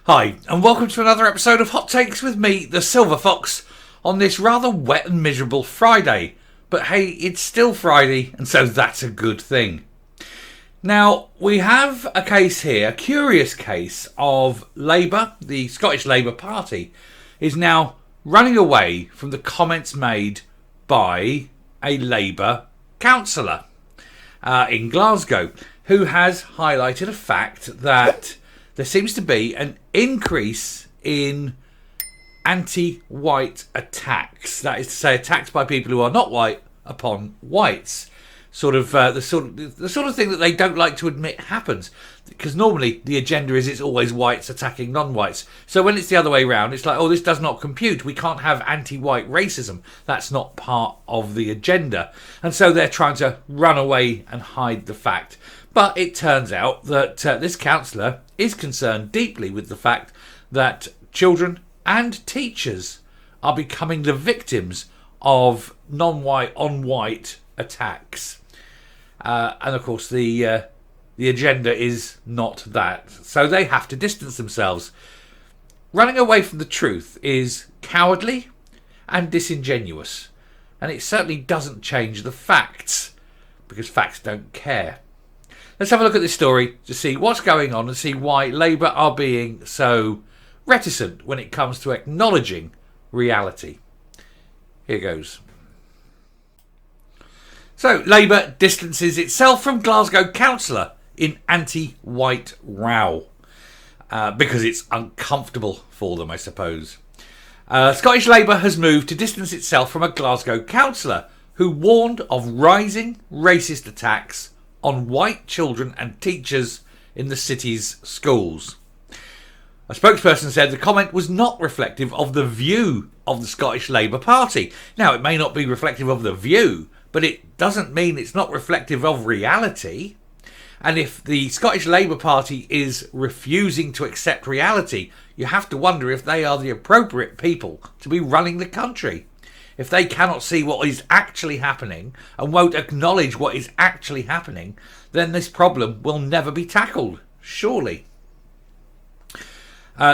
Hi, and welcome to another episode of Hot Takes with me, the Silver Fox, on this rather wet and miserable Friday. But hey, it's still Friday, and so that's a good thing. Now, we have a case here, a curious case of Labour, the Scottish Labour Party, is now running away from the comments made by a Labour councillor in Glasgow, who has highlighted a fact that there seems to be an increase in anti-white attacks. That is to say, attacks by people who are not white upon whites. The sort of thing that they don't like to admit happens. Because normally the agenda is it's always whites attacking non-whites. So when it's the other way around, it's like, oh, this does not compute. We can't have anti-white racism. That's not part of the agenda. And so they're trying to run away and hide the fact. But it turns out that this councillor is concerned deeply with the fact that children and teachers are becoming the victims of non-white on white attacks. And of course the agenda is not that. So they have to distance themselves. Running away from the truth is cowardly and disingenuous. And it certainly doesn't change the facts, because facts don't care. Let's have a look at this story to see what's going on and see why Labour are being so reticent when it comes to acknowledging reality. Here goes. So, Labour distances itself from Glasgow councillor in anti-white row. Because it's uncomfortable for them, I suppose. Scottish Labour has moved to distance itself from a Glasgow councillor who warned of rising racist attacks on white children and teachers in the city's schools. A spokesperson said the comment was not reflective of the view of the Scottish Labour Party. Now, it may not be reflective of the view, but it doesn't mean it's not reflective of reality. And if the Scottish Labour Party is refusing to accept reality, you have to wonder if they are the appropriate people to be running the country. If they cannot see what is actually happening and won't acknowledge what is actually happening, then this problem will never be tackled, surely.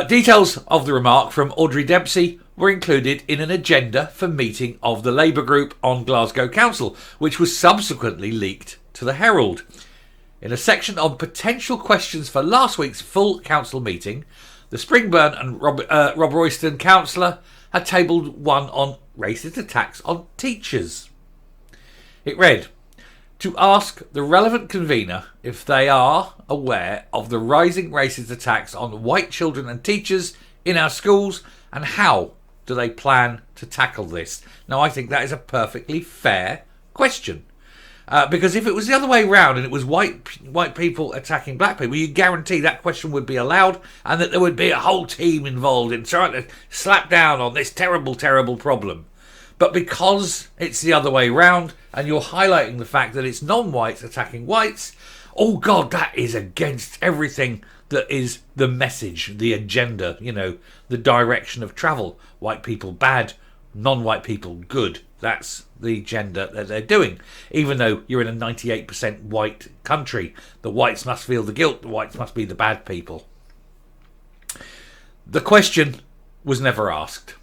Details of the remark from Audrey Dempsey were included in an agenda for meeting of the Labour group on Glasgow Council, which was subsequently leaked to the Herald. In a section on potential questions for last week's full council meeting, the Springburn and Rob Royston councillor had tabled one on racist attacks on teachers. It read, to ask the relevant convener if they are aware of the rising racist attacks on white children and teachers in our schools, and how do they plan to tackle this? Now, I think that is a perfectly fair question. Because if it was the other way around and it was white people attacking black people, you guarantee that question would be allowed and that there would be a whole team involved in trying to slap down on this terrible, terrible problem. But because it's the other way around and you're highlighting the fact that it's non-whites attacking whites, oh God, that is against everything that is the message, the agenda, the direction of travel. White people bad, non-white people good. That's the agenda that they're doing. Even though you're in a 98% white country, the whites must feel the guilt, the whites must be the bad people. The question was never asked.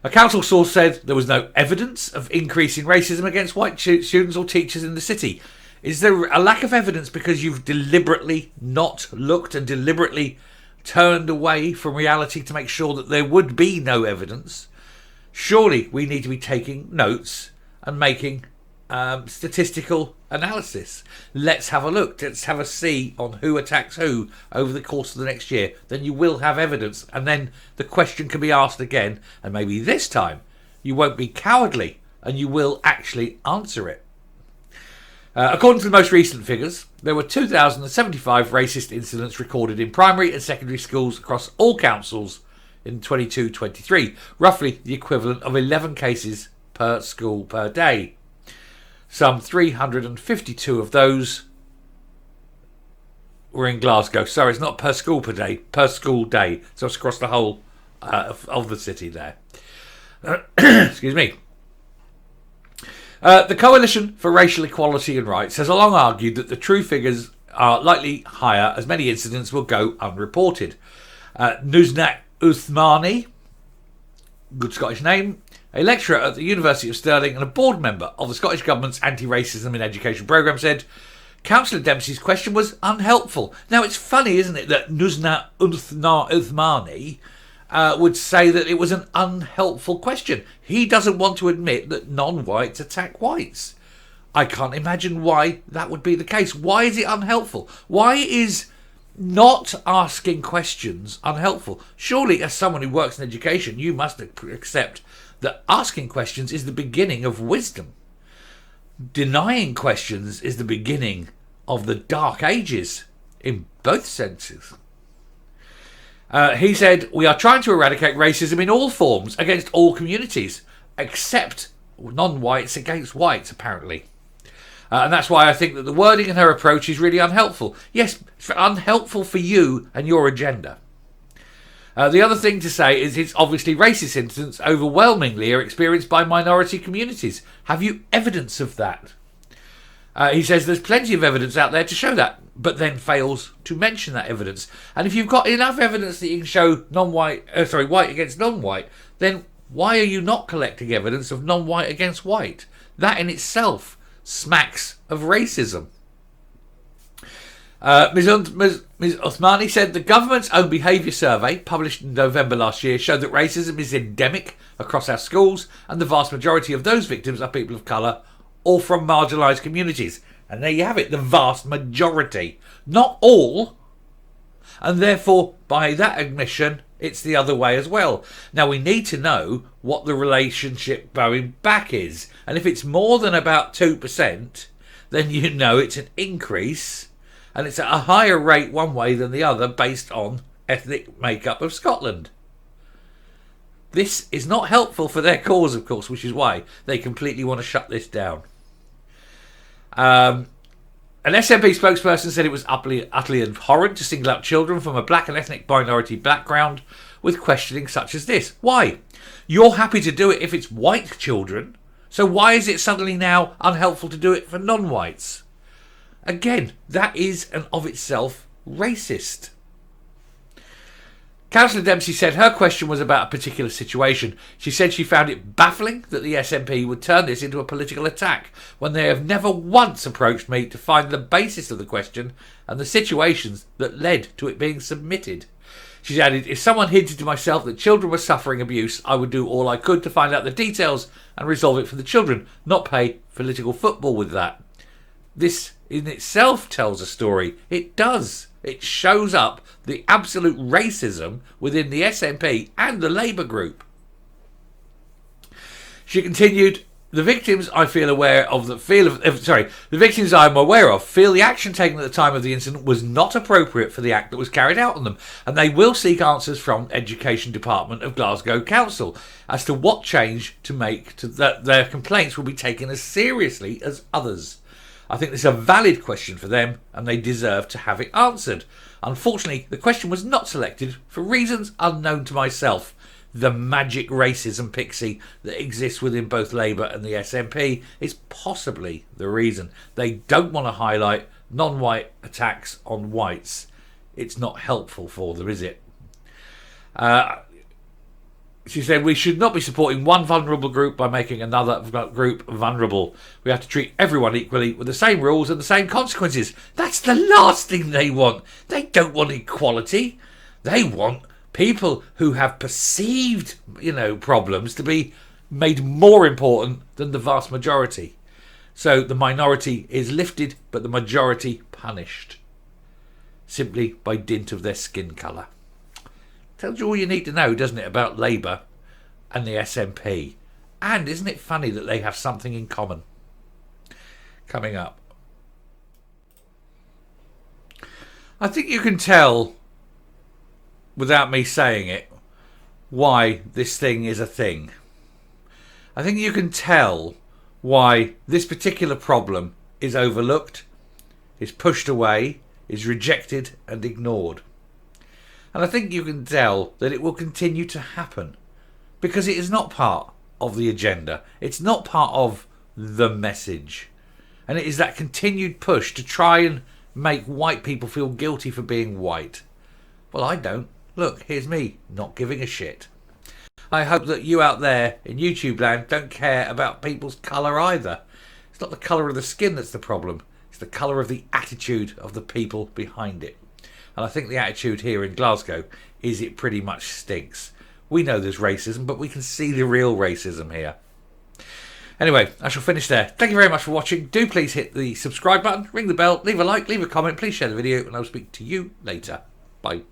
A council source said there was no evidence of increasing racism against white students or teachers in the city. Is there a lack of evidence because you've deliberately not looked and deliberately turned away from reality to make sure that there would be no evidence? Surely we need to be taking notes and making statistical analysis. Let's have a look. Let's have a see on who attacks who over the course of the next year. Then you will have evidence, and then the question can be asked again, and maybe this time you won't be cowardly and you will actually answer it. According to the most recent figures, there were 2,075 racist incidents recorded in primary and secondary schools across all councils in 22-23, roughly the equivalent of 11 cases per school per day. Some 352 of those were in Glasgow. Sorry, it's not per school per day, per school day. So it's across the whole of the city there. Excuse me. The Coalition for Racial Equality and Rights has long argued that the true figures are likely higher as many incidents will go unreported. Nusnat Uthmani, good Scottish name, a lecturer at the University of Stirling and a board member of the Scottish Government's Anti-Racism in Education programme, said Councillor Dempsey's question was unhelpful. Now, it's funny, isn't it, that Nusnat Uthmani would say that it was an unhelpful question. He doesn't want to admit that non-whites attack whites. I can't imagine why that would be the case. Why is it unhelpful? Why is not asking questions unhelpful? Surely, as someone who works in education, you must accept that asking questions is the beginning of wisdom. Denying questions is the beginning of the dark ages, in both senses. He said, we are trying to eradicate racism in all forms, against all communities, except non-whites against whites, apparently. And that's why I think that the wording in her approach is really unhelpful. Yes, it's unhelpful for you and your agenda. The other thing to say is it's obviously racist incidents overwhelmingly are experienced by minority communities. Have you evidence of that? He says there's plenty of evidence out there to show that, but then fails to mention that evidence. And if you've got enough evidence that you can show white against non-white, then why are you not collecting evidence of non-white against white? That in itself smacks of racism. Ms. Othmani said the government's own behaviour survey, published in November last year, showed that racism is endemic across our schools, and the vast majority of those victims are people of colour or from marginalised communities. And there you have it, the vast majority. Not all. And therefore, by that admission, it's the other way as well. Now, we need to know what the relationship going back is. And if it's more than about 2%, then you know it's an increase. And it's at a higher rate one way than the other based on ethnic makeup of Scotland. This is not helpful for their cause, of course, which is why they completely want to shut this down. An SNP spokesperson said it was utterly abhorrent to single out children from a black and ethnic minority background with questioning such as this. Why? You're happy to do it if it's white children, so why is it suddenly now unhelpful to do it for non-whites? Again, that is and of itself racist. Councillor Dempsey said her question was about a particular situation. She said she found it baffling that the SNP would turn this into a political attack when they have never once approached me to find the basis of the question and the situations that led to it being submitted. She added, if someone hinted to myself that children were suffering abuse, I would do all I could to find out the details and resolve it for the children, not play political football with that. This in itself tells a story. It does. It shows up the absolute racism within the SNP and the Labour group. She continued, the victims I'm aware of feel the action taken at the time of the incident was not appropriate for the act that was carried out on them, and they will seek answers from Education Department of Glasgow Council as to what change to make to that their complaints will be taken as seriously as others. I think this is a valid question for them and they deserve to have it answered. Unfortunately, the question was not selected for reasons unknown to myself. The magic racism pixie that exists within both Labour and the SNP is possibly the reason. They don't want to highlight non-white attacks on whites. It's not helpful for them, is it? She said, we should not be supporting one vulnerable group by making another group vulnerable. We have to treat everyone equally with the same rules and the same consequences. That's the last thing they want. They don't want equality. They want people who have perceived, problems to be made more important than the vast majority. So the minority is lifted, but the majority punished, simply by dint of their skin colour. Tells you all you need to know, doesn't it, about Labour and the SNP. And isn't it funny that they have something in common? Coming up. I think you can tell, without me saying it, why this thing is a thing. I think you can tell why this particular problem is overlooked, is pushed away, is rejected and ignored. And I think you can tell that it will continue to happen because it is not part of the agenda. It's not part of the message. And it is that continued push to try and make white people feel guilty for being white. Well, I don't. look, here's me not giving a shit. I hope that you out there in YouTube land don't care about people's colour either. It's not the colour of the skin that's the problem. It's the colour of the attitude of the people behind it. And I think the attitude here in Glasgow is it pretty much stinks. We know there's racism, but we can see the real racism here. Anyway, I shall finish there. Thank you very much for watching. Do please hit the subscribe button, ring the bell, leave a like, leave a comment, please share the video, and I'll speak to you later. Bye.